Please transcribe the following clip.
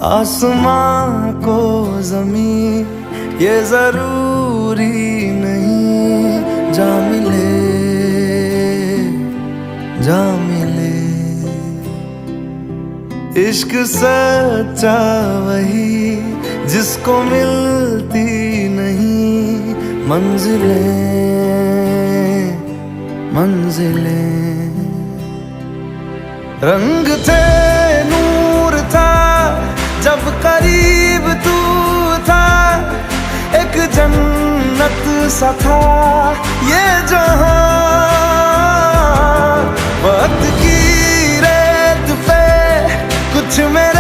आसमां को ज़मीं ये जरूरी नहीं, जा मिले जा मिले। इश्क सच्चा वही जिसको मिलती नहीं मंजिलें मंजिलें। रंग थे नूर था जब करीब तू था, एक जन्नत सा था ये जहां। वक्त की रेत पे कुछ मेरे